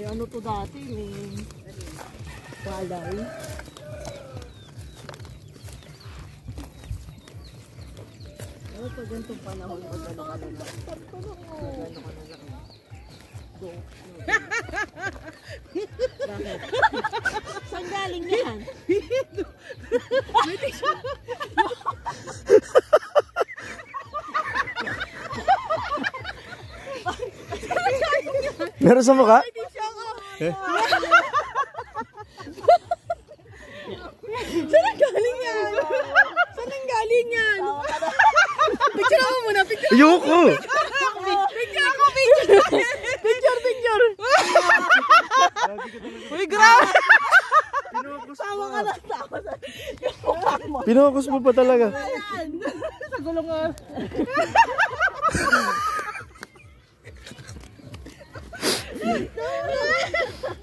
ano to dati, may palay. Ano pa ganitong panahon mo, gano'n ka na lang. Gano'n ka na lang. Bakit? Saan galing yan? Meron sa mukha? Eh? Saan ang galing yan? Saan ang galing yan? Picture ako muna, picture. Ayoko! Picture ako, picture. Picture. Uy, grabe. Tawa ka lang, tawa. Pinokus mo pa talaga. Sa gulungan.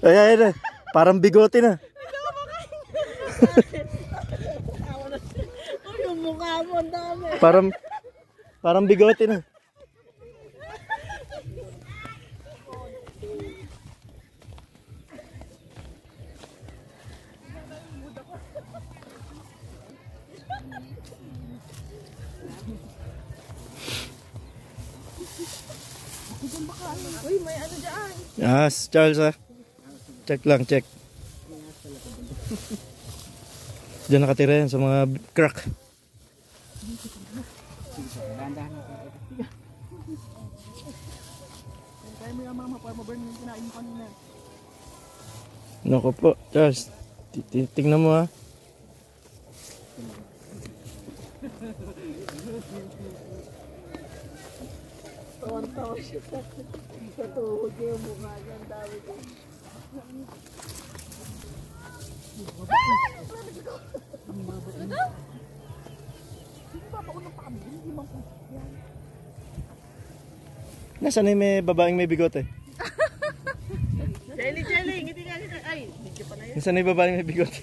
Ay, parang bigote na. Yung mukha mo, ang dami. Parang bigote na. Uy, may ano dyan. Yes, Charles ah. Check lang, check. Diyan nakatira yan sa mga crack. Naku po, Charles. Tingnan mo ha. Tawa siya sa tuhod niya yung mukha niya. Ang dami ko. Nasaan na yung may babaeng may bigote? Jelly, ngiti nga. Ay, medyo pa na yun. Nasaan na yung babaeng may bigote?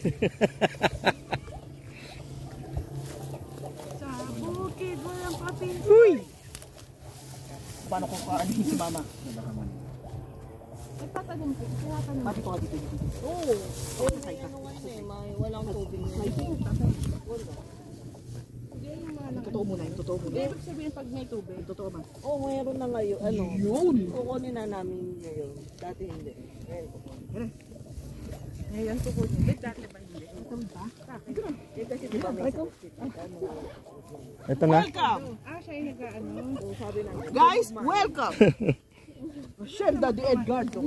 Sa bukid, walang kapin. Uy! Paano kung kaanihin si mama? Ay, patagun ko. Pati ko ka dito. Oo. May ano nga yun eh. Walang tubig na. May tubig. Totoo muna. Ibig sabihin pag may tubig. Totoo ba? Oo, mayroon na ngayon. Ano? Yun! Kukunin na namin ngayon. Dati hindi. Ngayon kukunin. Dati ba hindi? Ito ba? Kasi diba may Ito na. welcome! Siya yung nag-ano. Guys, welcome! Chef Daddy Edgardo.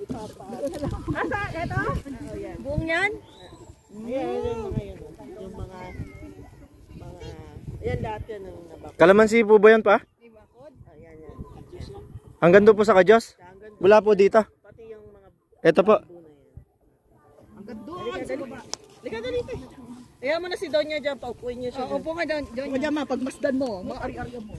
Ipapa. Asa? Ito? Buong yan? Ayan, yung mga ayan lahat yan ang nabakod. Kalamansi po ba yan pa? Ayan. Hanggang doon po sa Kajos? Wala po dito. Pati yung mga Ito po. hanggang doon sa baba. Lika dito. Ayan mo na si Donya dyan, paupuin niyo siya. Upo ka dyan. Donya, pagmasdan mo, mga ari-ari mo.